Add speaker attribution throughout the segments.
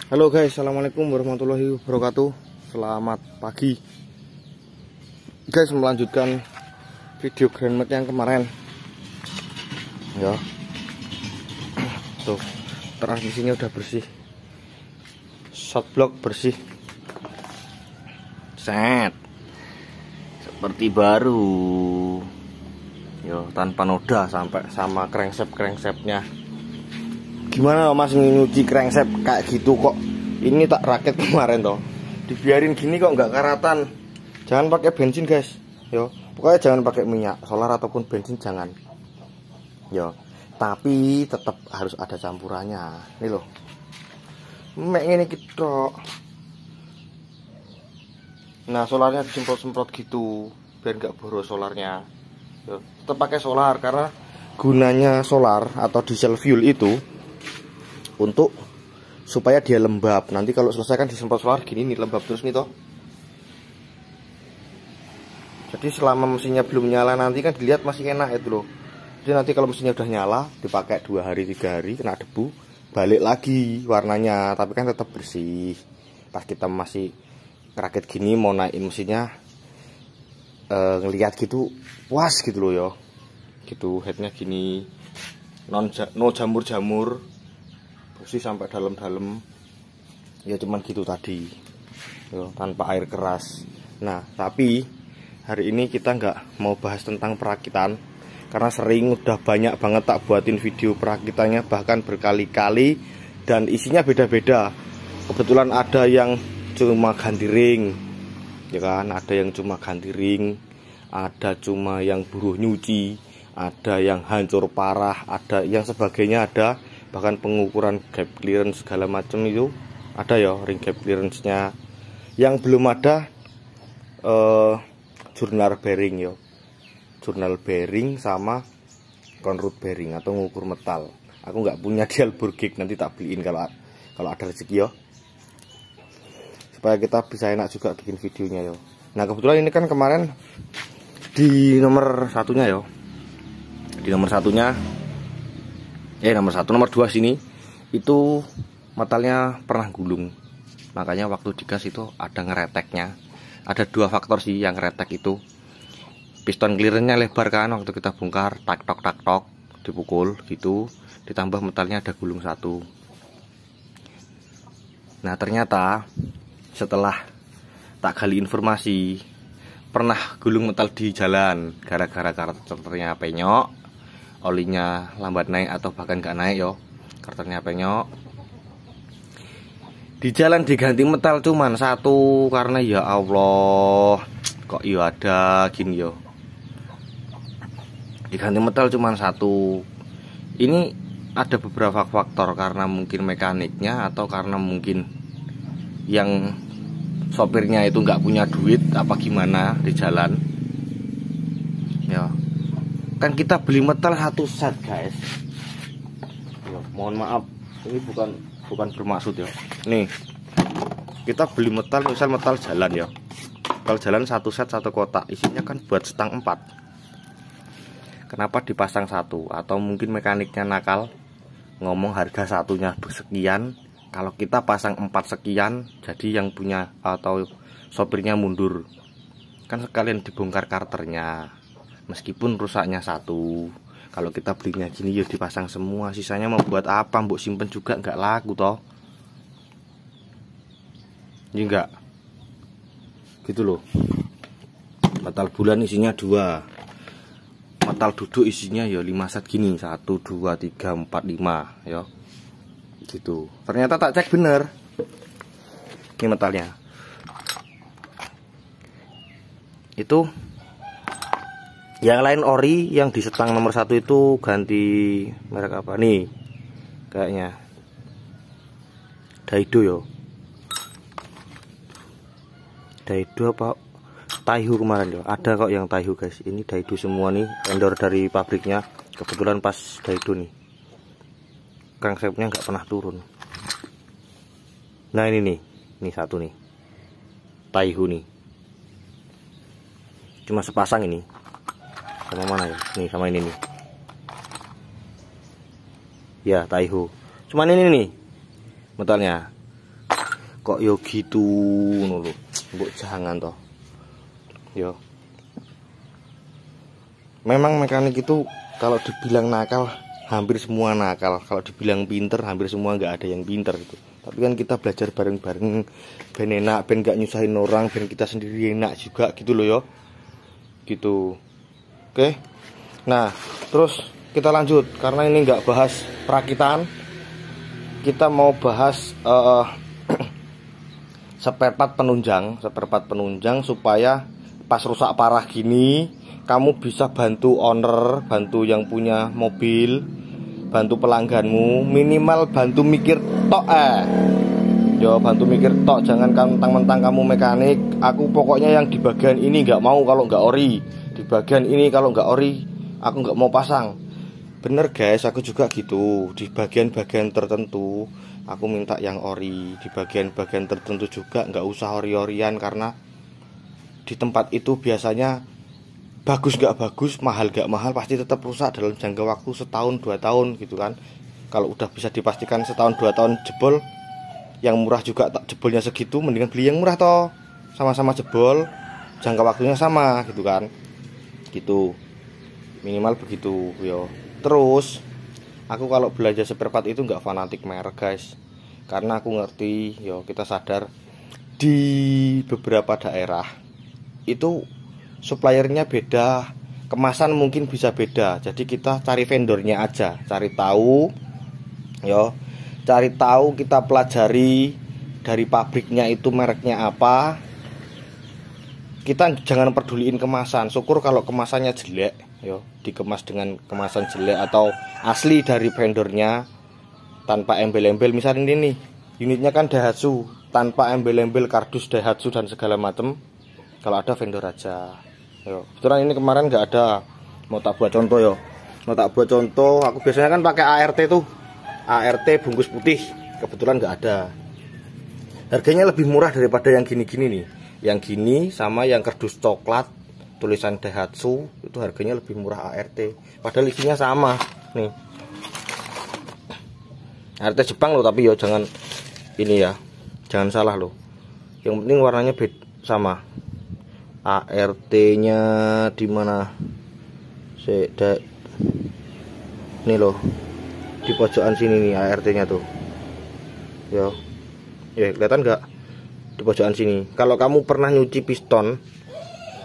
Speaker 1: Halo guys, assalamualaikum warahmatullahi wabarakatuh. Selamat pagi guys, melanjutkan video grandmat yang kemarin ya. Tuh, transmisinya udah bersih, shockblock bersih, set seperti baru yo, tanpa noda sampai sama krengsep-krengsepnya. Gimana mas nyuci krengsep kayak gitu kok? Ini tak rakit kemarin toh. Dibiarin gini kok nggak karatan. Jangan pakai bensin guys. Yo, pokoknya jangan pakai minyak solar ataupun bensin jangan. Yo, tapi tetap harus ada campurannya. Nih loh. Mek ini gitu. Nah, solarnya disemprot-semprot gitu biar nggak boros solarnya. Yo, tetap pakai solar karena gunanya solar atau diesel fuel itu untuk supaya dia lembab. Nanti kalau selesai kan disemprot solar gini nih, lembab terus nih toh. Jadi selama mesinnya belum nyala nanti kan dilihat masih enak itu loh. Jadi nanti kalau mesinnya udah nyala dipakai 2 hari 3 hari kena debu balik lagi warnanya, tapi kan tetap bersih. Pas kita masih ngerakit gini mau naikin mesinnya ngelihat gitu puas gitu loh yo. Gitu headnya gini no jamur-jamur, bersih sampai dalam-dalam ya, cuman gitu tadi yo, tanpa air keras. Nah tapi hari ini kita nggak mau bahas tentang perakitan karena sering udah banyak banget tak buatin video perakitannya, bahkan berkali-kali, dan isinya beda-beda. Kebetulan ada yang cuma ganti ring ya kan, ada yang cuma ganti ring, ada cuma yang buruh nyuci, ada yang hancur parah, ada yang sebagainya, ada bahkan pengukuran gap clearance segala macam itu ada ya, ring gap clearance-nya. Yang belum ada jurnal bearing ya, jurnal bearing sama conroot bearing atau ngukur metal. Aku nggak punya di Alburgik, nanti tak beliin kalau ada rezeki ya, supaya kita bisa enak juga bikin videonya ya. Nah kebetulan ini kan kemarin di nomor satunya ya, di nomor satunya nomor 2 sini itu metalnya pernah gulung, makanya waktu digas itu ada ngereteknya. Ada 2 faktor sih yang ngeretek itu. Piston clearance-nya lebar kan, waktu kita bongkar tak tok dipukul gitu, ditambah metalnya ada gulung 1. Nah ternyata setelah tak gali informasi, pernah gulung metal di jalan gara-gara karternya penyok, olinya lambat naik atau bahkan gak naik yo, karternya penyok. Di jalan diganti metal cuman 1, karena ya Allah kok iya ada gini yo, diganti metal cuman 1. Ini ada beberapa faktor, karena mungkin mekaniknya atau karena mungkin yang sopirnya itu nggak punya duit apa gimana di jalan ya. Kan kita beli metal 1 set guys ya, mohon maaf ini bukan bermaksud ya. Nih kita beli metal, misal metal jalan ya, metal jalan 1 set 1 kotak, isinya kan buat stang 4. Kenapa dipasang 1? Atau mungkin mekaniknya nakal ngomong harga satunya sekian, kalau kita pasang 4 sekian, jadi yang punya atau sopirnya mundur, kan sekalian dibongkar karternya. Meskipun rusaknya 1, kalau kita belinya gini ya dipasang semua, sisanya mau buat apa, mbok simpen juga nggak laku toh. Ini enggak gitu loh. Metal bulan isinya 2, metal duduk isinya ya 5 set gini, 1 2 3 4 5 ya gitu. Ternyata tak cek bener ini metalnya itu. Yang lain ori, yang di setang nomor 1 itu ganti merek apa nih, kayaknya Daido yo, Daido apa Taihu kemarin yo, ada kok yang Taihu guys. Ini Daido semua nih, vendor dari pabriknya. Kebetulan pas Daido nih crankshaftnya nggak pernah turun. Nah ini 1 nih Taihu nih, cuma sepasang ini. Sama mana ya? Nih sama ini nih. Ya Taihu. Cuman ini nih metalnya. kok yo gitu ngono lho. Mbok jangan toh. Yo. Memang mekanik itu kalau dibilang nakal, hampir semua nakal. Kalau dibilang pinter, hampir semua nggak ada yang pinter gitu. Tapi kan kita belajar bareng-bareng, ben enak, ben gak nyusahin orang, ben kita sendiri enak juga gitu loh yo. Gitu. Oke. Nah, terus kita lanjut karena ini nggak bahas perakitan. Kita mau bahas spare part penunjang supaya pas rusak parah gini kamu bisa bantu owner, bantu yang punya mobil, bantu pelangganmu, minimal bantu mikir tok yo, bantu mikir tok, jangan mentang-mentang kamu mekanik, aku pokoknya yang di bagian ini nggak mau kalau nggak ori, di bagian ini kalau nggak ori aku nggak mau pasang. Bener guys, aku juga gitu, di bagian-bagian tertentu aku minta yang ori, di bagian-bagian tertentu juga nggak usah ori-orian, karena di tempat itu biasanya bagus gak bagus, mahal gak mahal, pasti tetap rusak dalam jangka waktu setahun 2 tahun gitu kan. Kalau udah bisa dipastikan setahun 2 tahun jebol, yang murah juga tak jebolnya segitu, mendingan beli yang murah toh, sama-sama jebol, jangka waktunya sama gitu kan. Gitu, minimal begitu yo. Terus aku kalau belanja spare part itu nggak fanatik merek guys, karena aku ngerti yo, kita sadar di beberapa daerah itu suppliernya beda, kemasan mungkin bisa beda. Jadi kita cari vendornya aja, cari tahu yo, cari tahu, kita pelajari dari pabriknya itu mereknya apa. Kita jangan peduliin kemasan. Syukur kalau kemasannya jelek yo, dikemas dengan kemasan jelek atau asli dari vendornya tanpa embel-embel. Misalnya ini nih, unitnya kan Daihatsu, tanpa embel-embel kardus Daihatsu dan segala macam. Kalau ada vendor aja. Yo, kebetulan ini kemarin nggak ada. Mau tak buat contoh yo. Mau tak buat contoh, aku biasanya kan pakai ART tuh. ART bungkus putih. Kebetulan nggak ada. Harganya lebih murah daripada yang gini-gini nih. Yang gini sama yang kardus coklat tulisan Daihatsu itu harganya lebih murah ART. Padahal isinya sama nih. ART Jepang loh, tapi yo jangan ini ya. Jangan salah loh. Yang penting warnanya sama. ART-nya di mana? Nih loh, di pojokan sini nih ART-nya tuh. Yo, ya kelihatan nggak? Di pojokan sini. Kalau kamu pernah nyuci piston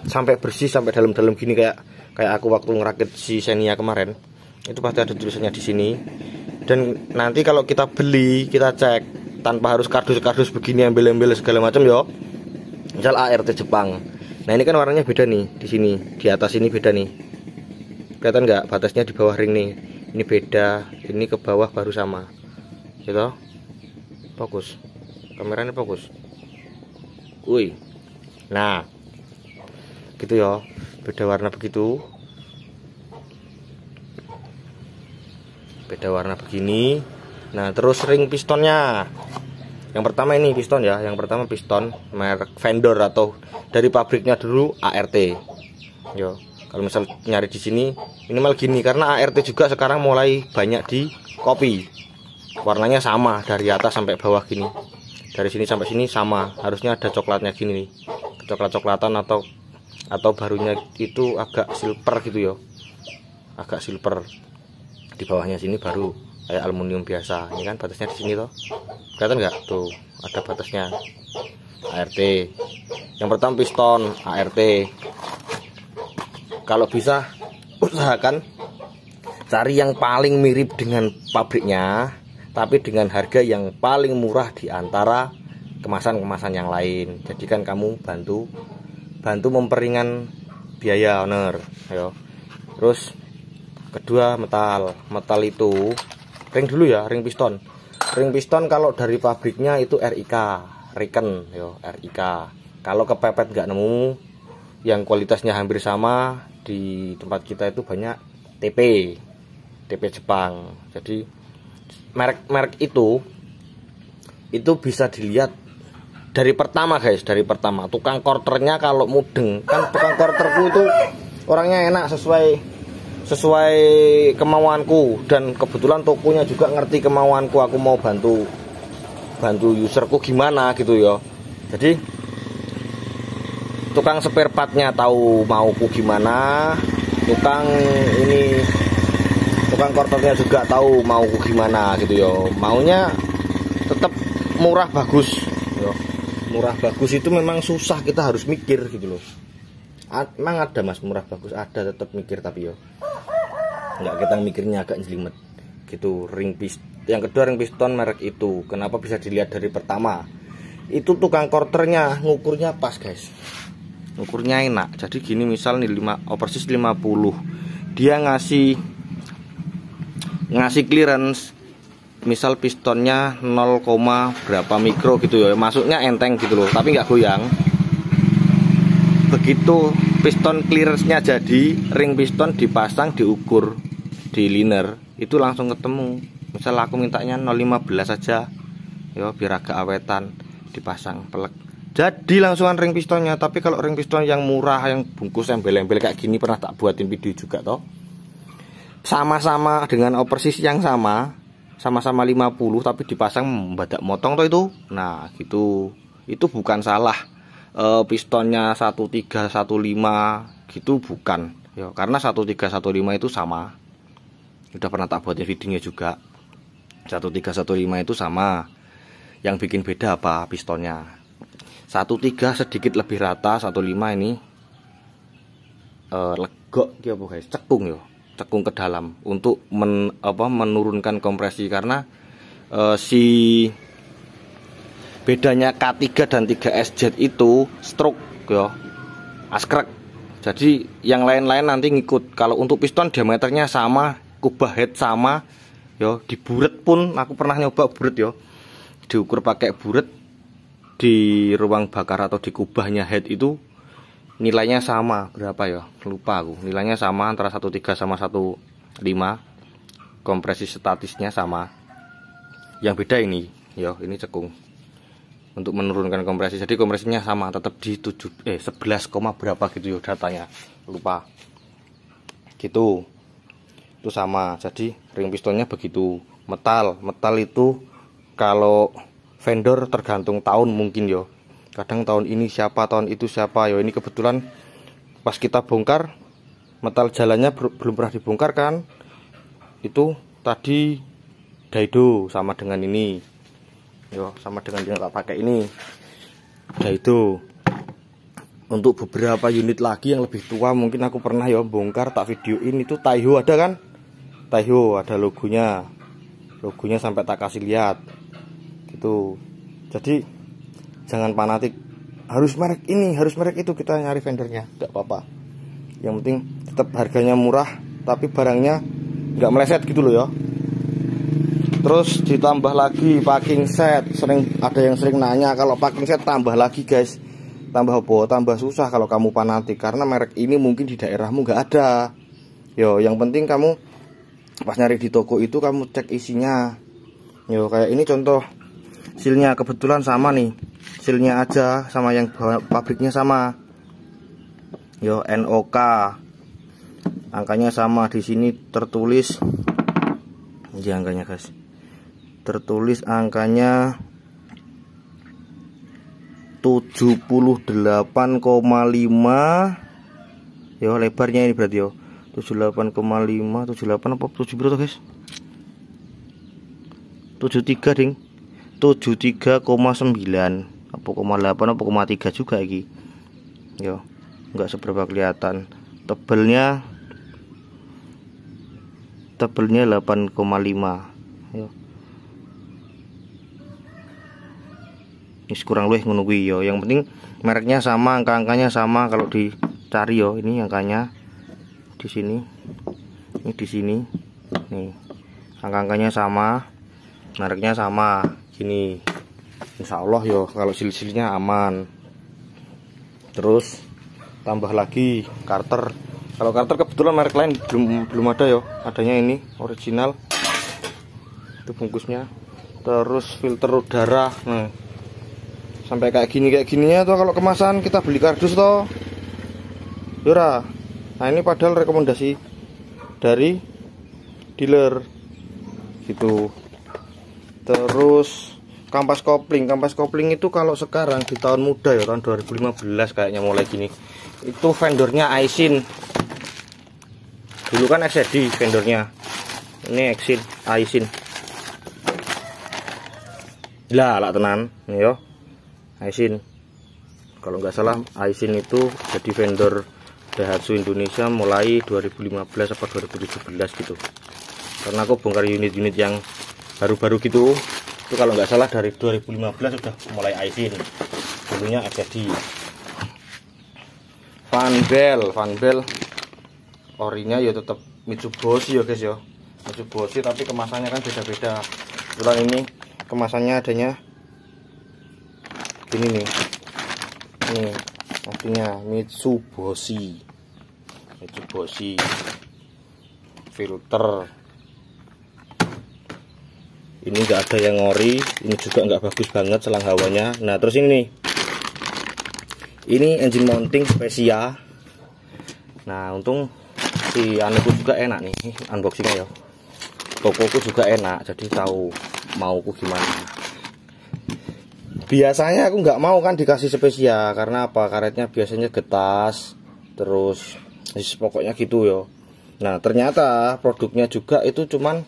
Speaker 1: sampai bersih, sampai dalam-dalam gini kayak aku waktu ngerakit si Xenia kemarin, itu pasti ada tulisannya di sini. Dan nanti kalau kita beli, kita cek tanpa harus kardus-kardus begini, embel-embel segala macam yo. Misal ART Jepang. Nah ini kan warnanya beda nih, di sini, di atas ini beda nih. Kelihatan nggak? Batasnya di bawah ring nih. Ini beda, ini ke bawah baru sama. Gitu. Fokus. Kameranya fokus. Wih. Nah. Gitu ya. Beda warna begitu. Beda warna begini. Nah, terus ring pistonnya. Yang pertama ini piston ya, yang pertama piston merek vendor atau dari pabriknya dulu ART. Yo, kalau misal nyari di sini minimal gini, karena ART juga sekarang mulai banyak di kopi. Warnanya sama dari atas sampai bawah gini. Dari sini sampai sini sama, harusnya ada coklatnya gini nih. Coklat-coklatan atau barunya itu agak silver gitu yo. Agak silver. Di bawahnya sini baru kayak aluminium biasa. Ini kan batasnya di sini toh. Kelihatan nggak? Tuh, ada batasnya. ART. Yang pertama piston ART. Kalau bisa usahakan cari yang paling mirip dengan pabriknya, tapi dengan harga yang paling murah di antara kemasan-kemasan yang lain. Jadi kan kamu bantu memperingan biaya owner. Ayo. Terus kedua metal itu ring dulu ya, ring piston. Ring piston kalau dari pabriknya itu RIK, Riken yo, RIK. Kalau kepepet nggak nemu yang kualitasnya hampir sama, di tempat kita itu banyak TP Jepang. Jadi merek itu bisa dilihat dari pertama guys, dari pertama. Tukang korternya kalau mudeng, kan tukang korterku itu orangnya enak, sesuai kemauanku, dan kebetulan tokonya juga ngerti kemauanku, aku mau bantu bantu userku gimana gitu ya. Jadi tukang spare partnya tahu mauku gimana, tukang korternya juga tahu mauku gimana gitu ya. Maunya tetap murah bagus ya. Murah bagus itu memang susah, kita harus mikir gitu loh. Emang ada mas murah bagus, ada, tetap mikir tapi ya nggak, kita mikirnya agak jelimet gitu. Yang kedua ring piston merek itu kenapa bisa dilihat dari pertama itu tukang korternya ngukurnya pas guys, ngukurnya enak. Jadi gini, misal nih persis 50, dia ngasih clearance misal pistonnya 0, berapa mikro gitu ya, masuknya enteng gitu loh, tapi nggak goyang. Begitu piston clearance-nya jadi, ring piston dipasang, diukur di liner itu langsung ketemu. Misal aku mintanya 0,15 saja ya, biar agak awetan, dipasang pelek jadi langsungan ring pistonnya. Tapi kalau ring piston yang murah, yang bungkus embel-embel kayak gini, pernah tak buatin video juga toh, sama-sama dengan oversis yang sama-sama 50 tapi dipasang mendadak motong toh itu. Nah gitu, itu bukan salah pistonnya 1315 gitu, bukan ya, karena 1315 itu sama, udah pernah tak buatin videonya juga. 1315 itu sama, yang bikin beda apa pistonnya. 13 sedikit lebih rata, 15 ini legok dia apa guys, cekung ya, cekung ke dalam untuk menurunkan kompresi. Karena si bedanya K3 dan 3SZ itu stroke ya, askrek. Jadi yang lain-lain nanti ngikut. Kalau untuk piston diameternya sama, kubah head sama ya, di buret pun aku pernah nyoba buret ya, diukur pakai buret di ruang bakar atau di kubahnya head itu nilainya sama, berapa ya lupa aku, nilainya sama antara 13 sama 15, kompresi statisnya sama. Yang beda ini ya, ini cekung untuk menurunkan kompresi. Jadi kompresinya sama, tetap di 11, berapa gitu ya datanya, lupa gitu. Itu sama. Jadi ring pistonnya begitu. Metal itu kalau vendor tergantung tahun mungkin yo. Kadang tahun ini siapa, tahun itu siapa yo. Ini kebetulan pas kita bongkar metal jalannya belum pernah dibongkar kan. Itu tadi Daido sama dengan ini. Yo, sama dengan yang tak pakai ini. Daido. Untuk beberapa unit lagi yang lebih tua mungkin aku pernah ya bongkar, tak videoin. Itu Taiho ada kan? Taiho ada logonya sampai tak kasih lihat gitu. Jadi jangan fanatik harus merek ini, harus merek itu, kita nyari vendornya nggak apa-apa. Yang penting tetap harganya murah tapi barangnya nggak meleset gitu loh ya. Terus ditambah lagi packing set. Ada yang sering nanya kalau packing set tambah lagi guys. Tambah apa? Tambah susah kalau kamu fanatik, karena merek ini mungkin di daerahmu nggak ada. Yo, yang penting kamu pas nyari di toko itu kamu cek isinya. Yo, kayak ini contoh sealnya kebetulan sama nih. Sealnya aja sama yang pabriknya sama. Yo, NOK. Angkanya sama, di sini tertulis. Ini angkanya guys. Tertulis angkanya 78,5. Yo, lebarnya ini berarti yo 78,5, 78 apa 7 berapa guys? 73 ding. 73,9 apa 0,8 apa 0,3 juga iki. Yo, enggak seberapa kelihatan. Tebelnya 8,5. Yo. Ini kurang lebih ngono kuwi yo. Yang penting mereknya sama, angka-angkanya sama kalau dicari yo. Ini angkanya di sini. Ini di sini. Nih. Angka-angkanya sama, mereknya sama. Gini. Insya Allah yo kalau sil-silnya aman. Terus tambah lagi Carter. Kalau Carter kebetulan merek lain belum ada yo. Adanya ini original. Itu bungkusnya. Terus filter udara. Nah, sampai kayak gini ya tuh kalau kemasan kita beli kardus toh. Yura. Nah, ini padahal rekomendasi dari dealer gitu. Terus Kampas kopling itu kalau sekarang di tahun muda ya, tahun 2015 kayaknya mulai gini. Itu vendornya Aisin. Dulu kan XD vendornya. Ini Aisin. Lah tenan, nih yo. Aisin. Kalau nggak salah Aisin itu jadi vendor Daihatsu Indonesia mulai 2015 atau 2017 gitu. Karena aku bongkar unit-unit yang baru-baru gitu. Itu kalau nggak salah dari 2015 sudah mulai Aisin. Dulunya XD. Fanbel orinya ya tetap Mitsubishi ya guys ya. Mitsubishi tapi kemasannya kan beda-beda. Kebetulan ini kemasannya adanya gini nih. Ini artinya Mitsubishi filter. Ini nggak ada yang ori, ini juga nggak bagus banget selang hawanya. Nah terus ini engine mounting spesial. Nah untung si anuku juga enak nih unboxingnya ya. Tokoku juga enak, jadi tahu mauku gimana. Biasanya aku nggak mau kan dikasih spesial, karena apa? Karetnya biasanya getas, terus pokoknya gitu ya. Nah ternyata produknya juga itu cuman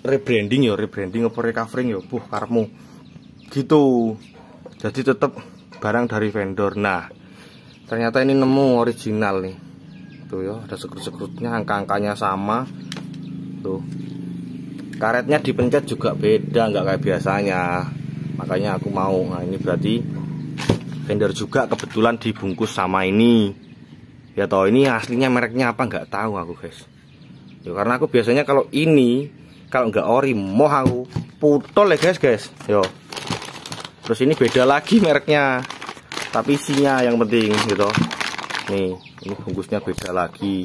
Speaker 1: rebranding apa recovering ya, karepmu gitu. Jadi tetap barang dari vendor. Nah ternyata ini nemu original nih, tuh ya, ada sekrut-sekrutnya, angka-angkanya sama tuh. Karetnya dipencet juga beda, nggak kayak biasanya, makanya aku mau. Nah ini berarti vendor juga kebetulan dibungkus sama ini ya, toh ini aslinya mereknya apa nggak tahu aku guys ya, karena aku biasanya kalau ini kalau nggak ori moh aku putol ya guys yo. Terus ini beda lagi mereknya, tapi isinya yang penting gitu. Nih ini bungkusnya beda lagi.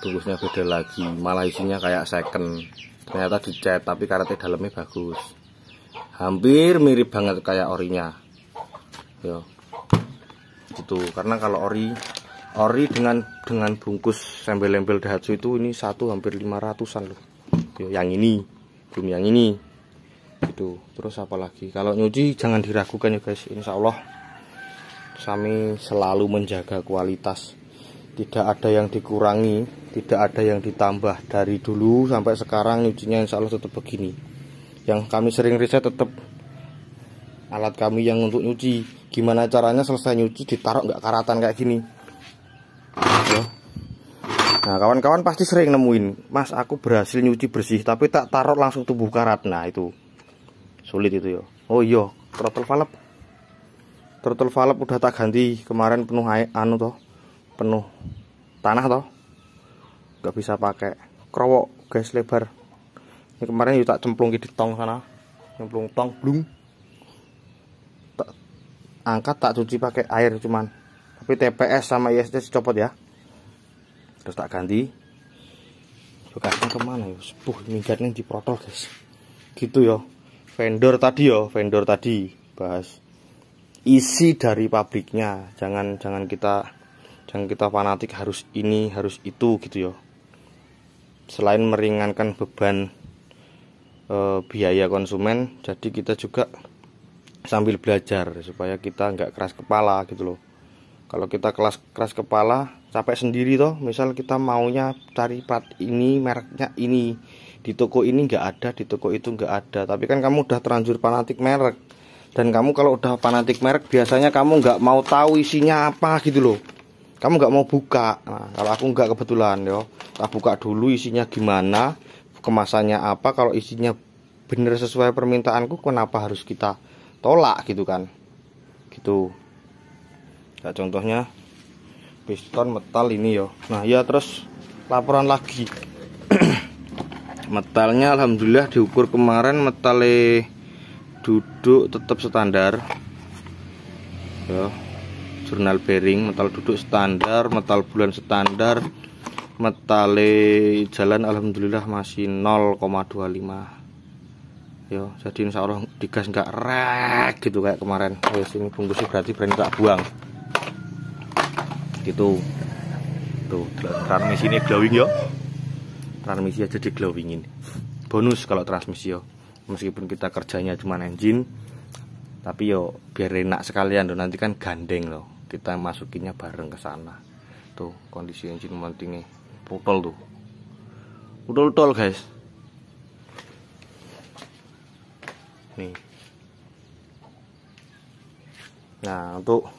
Speaker 1: Bungkusnya beda lagi, malah isinya kayak second. Ternyata dicat tapi karetnya dalamnya bagus, hampir mirip banget kayak orinya yo gitu. Karena kalau ori dengan bungkus embel-embel Daihatsu itu ini satu hampir 500-an loh yo. Yang ini belum yang ini gitu. Terus apalagi kalau nyuci jangan diragukan ya guys, insya Allah kami selalu menjaga kualitas, tidak ada yang dikurangi, tidak ada yang ditambah. Dari dulu sampai sekarang nyucinya insya Allah tetap begini. Yang kami sering riset tetap alat kami yang untuk nyuci, gimana caranya selesai nyuci ditaruh nggak karatan kayak gini ya. Nah kawan-kawan pasti sering nemuin, Mas aku berhasil nyuci bersih tapi tak taruh langsung tumbuh karat. Nah itu sulit itu ya. Oh iya, throttle valve udah tak ganti kemarin, penuh anu toh, penuh tanah toh, nggak bisa pakai krowok guys lebar. Ini kemarin juga tak cemplung di tong sana, cemplung tong blung, tak angkat tak cuci pakai air cuman, tapi TPS sama ISC copot ya. Terus tak ganti. Bekasnya kemana ya? Sepuh minggatnya di protol guys gitu ya. Vendor tadi bahas isi dari pabriknya, jangan kita fanatik harus ini harus itu gitu ya. Selain meringankan beban biaya konsumen, jadi kita juga sambil belajar supaya kita nggak keras kepala gitu loh. Kalau kita keras kepala capek sendiri toh, misal kita maunya cari plat ini mereknya ini, di toko ini nggak ada, di toko itu nggak ada, tapi kan kamu udah terlanjur fanatik merek. Dan kamu kalau udah fanatik merek biasanya kamu nggak mau tahu isinya apa gitu loh, kamu nggak mau buka. Nah kalau aku nggak kebetulan yo, tak buka dulu isinya gimana, kemasannya apa. Kalau isinya bener sesuai permintaanku, kenapa harus kita tolak gitu kan gitu. Nah, contohnya piston metal ini yo. Nah ya terus laporan lagi metalnya alhamdulillah diukur kemarin, metalnya duduk tetap standar ya. Jurnal bearing metal duduk standar, metal bulan standar, metal jalan alhamdulillah masih 0,25 ya. Jadi insya Allah digas nggak rek gitu kayak kemarin. Wes ini bungkusnya berarti berani tak buang. gitu. Tuh transmisi ini glowing yo, transmisi aja di glowingin, bonus kalau transmisi yo. Meskipun kita kerjanya cuma engine, tapi yo biar enak sekalian tuh, nanti kan gandeng loh, kita masukinnya bareng ke sana. Tuh kondisi engine mountingnya putol tuh, putol guys. Nih. Nah untuk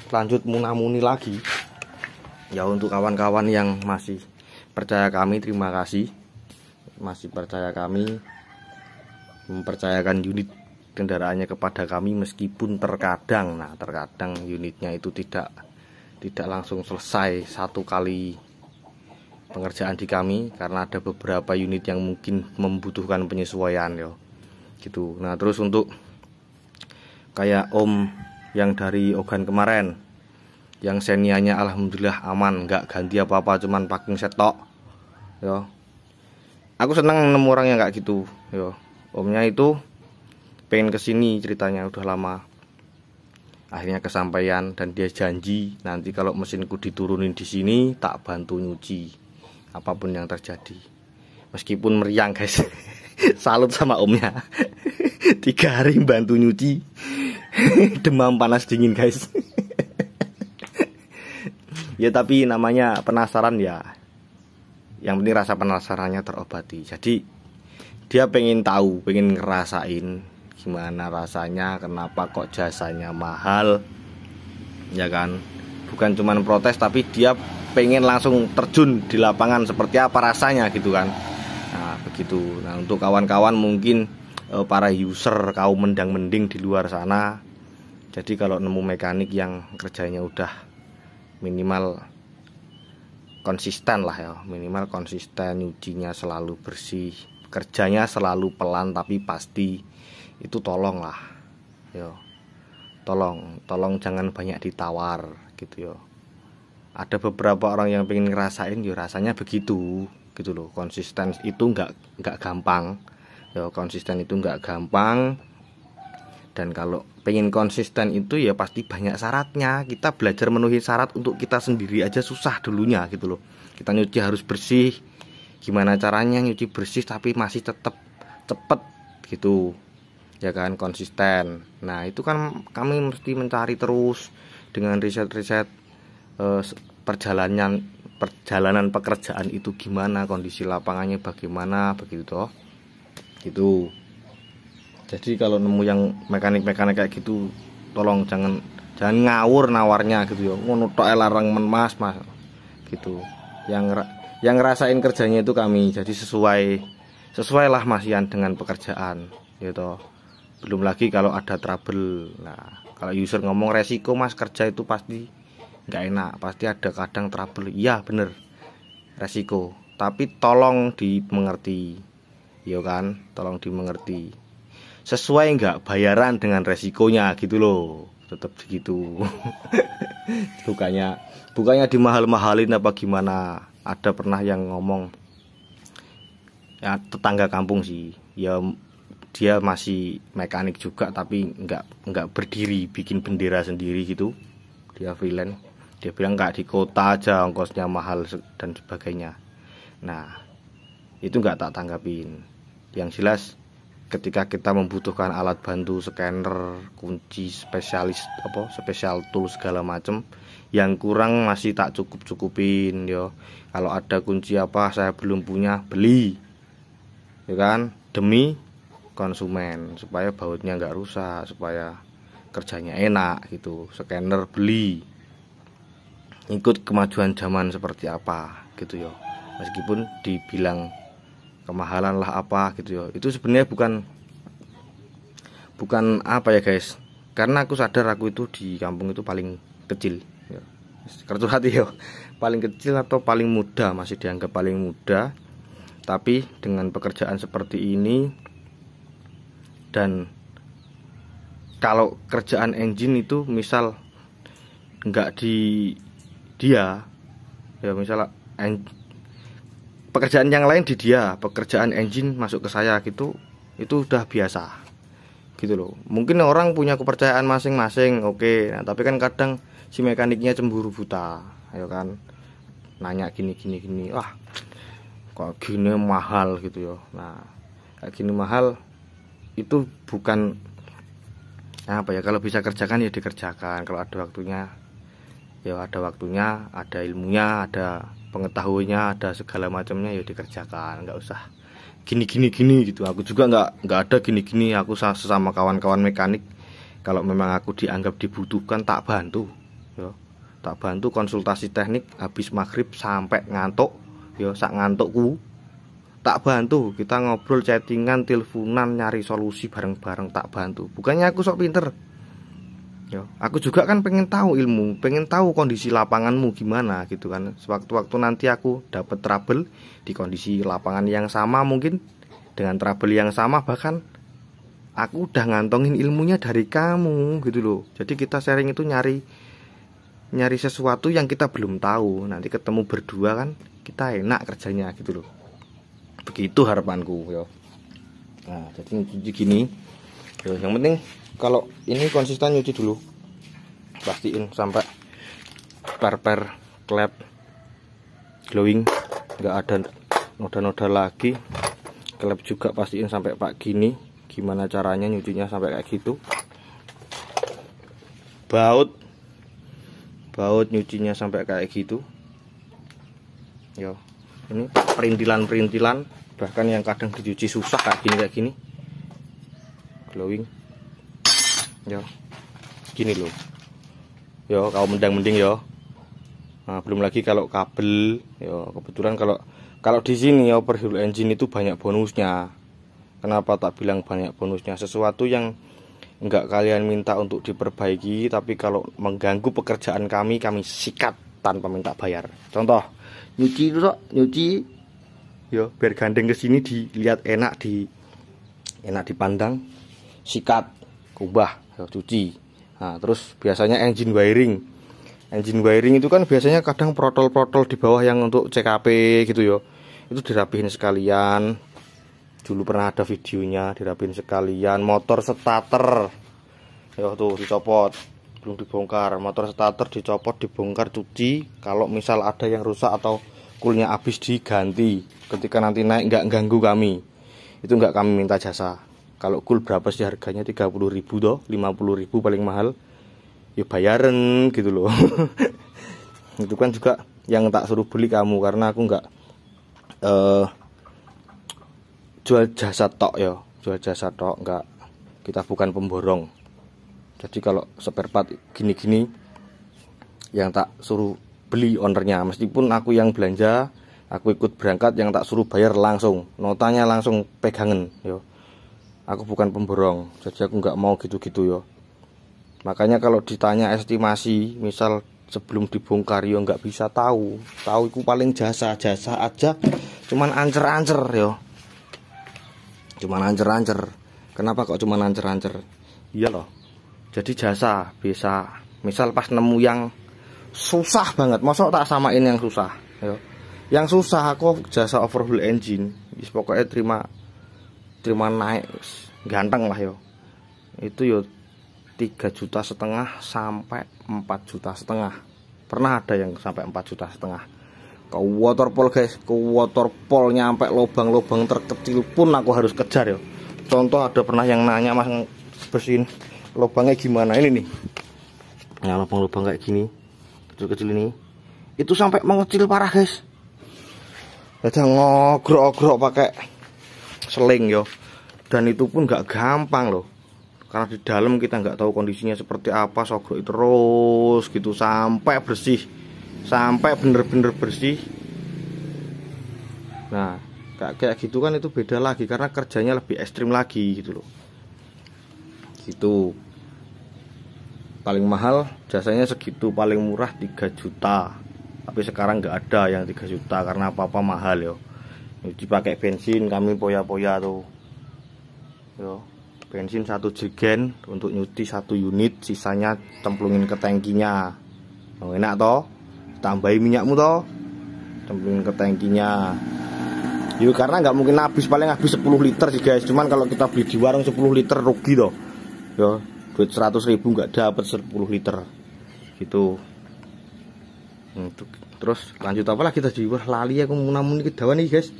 Speaker 1: lanjut munamuni lagi ya, untuk kawan-kawan yang masih percaya kami, terima kasih masih percaya kami, mempercayakan unit kendaraannya kepada kami, meskipun terkadang unitnya itu tidak langsung selesai satu kali pengerjaan di kami, karena ada beberapa unit yang mungkin membutuhkan penyesuaian yo gitu. Nah terus untuk kayak Om yang dari Ogan kemarin, yang senianya alhamdulillah aman, nggak ganti apa-apa, cuman packing set tok yo. Aku senang nemu orang yang kayak gitu yo. Omnya itu pengen kesini, ceritanya udah lama, akhirnya kesampaian, dan dia janji nanti kalau mesinku diturunin di sini tak bantu nyuci apapun yang terjadi, meskipun meriang guys. Salut sama omnya. 3 hari bantu nyuci. Demam panas dingin guys. Ya tapi namanya penasaran ya, yang penting rasa penasarannya terobati. Jadi dia pengen tahu, pengen ngerasain gimana rasanya, kenapa kok jasanya mahal, ya kan. Bukan cuman protes, tapi dia pengen langsung terjun di lapangan seperti apa rasanya gitu kan. Nah begitu. Nah untuk kawan-kawan mungkin para user kaum mendang-mending di luar sana, jadi kalau nemu mekanik yang kerjanya udah minimal konsisten lah ya, minimal konsisten, nyucinya selalu bersih, kerjanya selalu pelan tapi pasti, itu tolong lah yo, tolong jangan banyak ditawar gitu yo. Ada beberapa orang yang pengen ngerasain yo rasanya begitu gitu loh. Konsisten itu nggak gampang yo, konsisten itu nggak gampang. Dan kalau pengen konsisten itu ya pasti banyak syaratnya. Kita belajar memenuhi syarat untuk kita sendiri aja susah dulunya gitu loh. Kita nyuci harus bersih, gimana caranya nyuci bersih tapi masih tetap cepet gitu ya kan, konsisten. Nah itu kan kami mesti mencari terus dengan riset-riset perjalanan pekerjaan itu gimana, kondisi lapangannya bagaimana, begitu toh gitu. Jadi kalau nemu yang mekanik-mekanik kayak gitu, tolong jangan ngawur nawarnya gitu ya. Ngono tok larang mas gitu. Yang ngerasain kerjanya itu kami. Jadi sesuai lah masian dengan pekerjaan gitu. Belum lagi kalau ada trouble. Nah, kalau user ngomong resiko mas kerja itu pasti nggak enak, pasti ada kadang trouble. Iya bener, resiko. Tapi tolong dimengerti, ya kan? Tolong dimengerti. Sesuai nggak bayaran dengan resikonya gitu loh, tetap segitu. bukannya dimahal-mahalin apa gimana. Ada pernah yang ngomong ya, tetangga kampung sih ya, dia masih mekanik juga tapi nggak berdiri, bikin bendera sendiri gitu, dia freelance. Dia bilang nggak, di kota aja ongkosnya mahal dan sebagainya. Nah itu nggak tak tanggapin. Yang jelas ketika kita membutuhkan alat bantu, scanner, kunci, spesialis special tool segala macem, yang kurang masih tak cukupin yo. Kalau ada kunci apa saya belum punya, beli ya kan, demi konsumen, supaya bautnya nggak rusak, supaya kerjanya enak gitu. Scanner beli, ikut kemajuan zaman seperti apa gitu yo. Meskipun dibilang kemahalan lah apa gitu ya, itu sebenarnya bukan apa ya guys, karena aku sadar aku itu di kampung itu paling kecil ya. Kartu hati ya, paling kecil atau paling muda, masih dianggap paling muda. Tapi dengan pekerjaan seperti ini, dan kalau kerjaan engine itu misal nggak di dia ya, misal pekerjaan yang lain di dia, pekerjaan engine masuk ke saya gitu, itu udah biasa gitu loh. Mungkin orang punya kepercayaan masing-masing, oke. Nah, tapi kan kadang si mekaniknya cemburu buta, ayo kan, nanya gini, wah kok gini mahal gitu ya. Nah kayak gini mahal itu bukan apa ya, kalau bisa kerjakan ya dikerjakan, kalau ada waktunya ya ada waktunya, ada ilmunya, ada pengetahuannya, ada segala macamnya ya dikerjakan, nggak usah gini gitu. Aku juga nggak ada gini, aku sesama kawan-kawan mekanik, kalau memang aku dianggap dibutuhkan tak bantu ya, tak bantu konsultasi teknik habis maghrib sampai ngantuk ya, sak ngantukku tak bantu, kita ngobrol, chattingan, teleponan, nyari solusi bareng-bareng, tak bantu. Bukannya aku sok pinter ya, aku juga kan pengen tahu ilmu, pengen tahu kondisi lapanganmu gimana gitu kan. Sewaktu-waktu nanti aku dapat trouble di kondisi lapangan yang sama, mungkin dengan trouble yang sama, bahkan aku udah ngantongin ilmunya dari kamu gitu loh. Jadi kita sharing itu nyari sesuatu yang kita belum tahu, nanti ketemu berdua kan kita enak kerjanya gitu loh. Begitu harapanku ya. Nah jadi nyuci gini ya, yang penting kalau ini konsisten nyuci dulu, pastiin sampai per klep glowing, nggak ada noda-noda lagi. Klep juga pastiin sampai pak gini. Gimana caranya nyucinya sampai kayak gitu. Baut nyucinya sampai kayak gitu. Yo, ini perintilan, bahkan yang kadang dicuci susah kayak gini. Glowing. Yo, gini loh. Yo, kalau mending yo. Nah, belum lagi kalau kabel. Yo, kebetulan kalau di sini ya overhaul engine itu banyak bonusnya. Kenapa tak bilang banyak bonusnya? Sesuatu yang enggak kalian minta untuk diperbaiki, tapi kalau mengganggu pekerjaan kami sikat tanpa minta bayar. Contoh, nyuci itu sok, nyuci. Yo, biar gandeng ke sini dilihat enak dipandang. Sikat, kubah, cuci. Nah, terus biasanya engine wiring itu kan biasanya kadang protol-protol di bawah yang untuk CKP gitu yo. Itu dirapihin sekalian. Dulu pernah ada videonya, dirapihin sekalian. Motor starter yo tuh dicopot, belum dibongkar. Motor starter dicopot, dibongkar, cuci. Kalau misal ada yang rusak atau kulnya habis diganti. Ketika nanti naik nggak ganggu kami. Itu nggak kami minta jasa. Kalau kul berapa sih harganya? 30.000 toh, 50.000 paling mahal. Ya bayaran gitu loh. Itu kan juga yang tak suruh beli kamu, karena aku nggak jual jasa tok ya. Jual jasa tok, nggak. Kita bukan pemborong. Jadi kalau spare part gini-gini yang tak suruh beli ownernya, meskipun aku yang belanja, aku ikut berangkat, yang tak suruh bayar langsung, notanya langsung pegangan yo. Aku bukan pemborong, jadi aku nggak mau gitu-gitu yo. Makanya kalau ditanya estimasi, misal sebelum dibongkar yo nggak bisa tahu itu paling jasa aja, cuman ancer-ancer yo, cuman ancer-ancer. Kenapa kok cuman ancer-ancer? Iya loh. Jadi jasa bisa, misal pas nemu yang susah banget, masa tak samain yang susah yo. Yang susah aku jasa overhaul engine, pokoknya terima naik ganteng lah yo. Itu yo 3,5 juta sampai 4,5 juta. Pernah ada yang sampai 4,5 juta. Ke waterpol guys, ke waterpol nyampe lubang-lubang terkecil pun aku harus kejar yo. Contoh ada pernah yang nanya, Mas bersihin lubangnya gimana? Ini nih. Nah, lubang-lubang kayak gini, kecil-kecil ini, itu sampai mengecil parah guys. Ada ngogrok-ogrok pakai seling yo. Dan itu pun nggak gampang loh, karena di dalam kita nggak tahu kondisinya seperti apa. Sogrok terus gitu sampai bersih, sampai bener-bener bersih. Nah kayak gitu kan itu beda lagi, karena kerjanya lebih ekstrim lagi gitu loh. Gitu. Paling mahal jasanya segitu, paling murah 3 juta. Tapi sekarang nggak ada yang 3 juta karena apa-apa mahal yo. Nyuci pakai bensin kami poya-poya tuh. Yo, bensin 1 jerigen untuk nyuci 1 unit, sisanya cemplungin ke tangkinya. Oh, enak toh? Tambahin minyakmu toh, cemplungin ke tangkinya. Yuk, karena nggak mungkin habis, paling habis 10 liter sih guys. Cuman kalau kita beli di warung 10 liter rugi toh. Yo, duit 100.000 nggak dapat 10 liter. gitu. Terus lanjut apa lagi tadi? Wah lali aku namun iki dawan nih guys.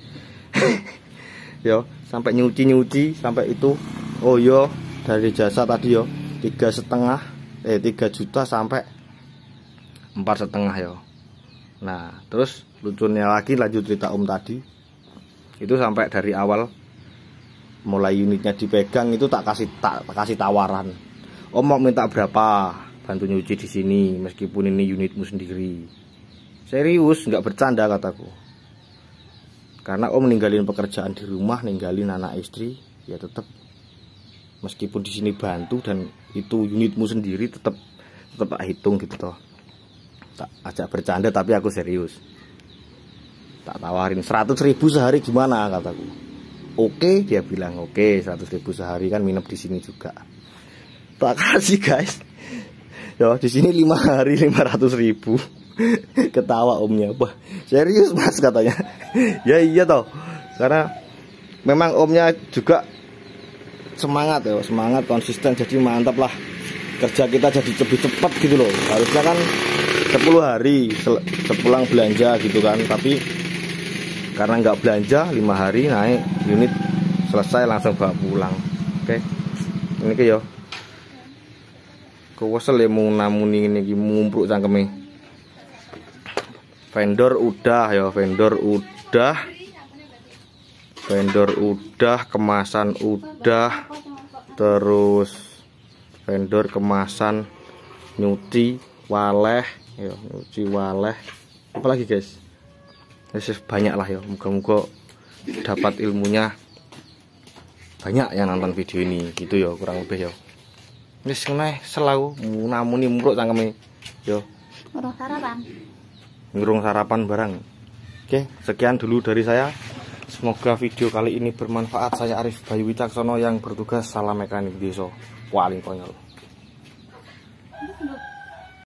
Speaker 1: Yo sampai nyuci sampai itu. Oh yo dari jasa tadi yo 3,5 3 juta sampai 4,5 yo. Nah terus lucunya lagi lanjut cerita Om tadi, itu sampai dari awal mulai unitnya dipegang itu tak kasih tawaran, Om mau minta berapa bantu nyuci di sini meskipun ini unitmu sendiri. Serius nggak bercanda kataku, karena Om ninggalin pekerjaan di rumah, ninggalin anak istri, ya tetap meskipun di sini bantu dan itu unitmu sendiri tetap tak hitung gitu toh. Tak ajak bercanda tapi aku serius. Tak tawarin 100.000 sehari gimana kataku. Oke, dia bilang oke, 100.000 sehari kan nginep di sini juga. Tak kasih guys. Yo di sini 5 hari 500.000. Ketawa Omnya, wah serius Mas katanya. Ya iya toh, karena memang Omnya juga semangat ya, semangat konsisten, jadi mantap lah. Kerja kita jadi lebih cepat gitu loh. Harusnya kan 10 hari sepulang belanja gitu kan, tapi karena nggak belanja 5 hari naik unit selesai langsung bawa pulang. Oke, ini ke yo kewesel ya mau namuni ini ngumpruk cangkeme. Vendor udah ya, vendor udah, kemasan udah, terus vendor kemasan nyuci waleh ya, nyuci waleh apalagi guys. Banyak lah ya, moga-moga dapat ilmunya banyak yang nonton video ini gitu ya, kurang lebih ya. Wis ngene selalu namuni muruk cangkeme yo. Ngurung sarapan barang. Oke, sekian dulu dari saya. Semoga video kali ini bermanfaat. Saya Arif Bayu Wicaksono yang bertugas salam mekanik desa paling konyol.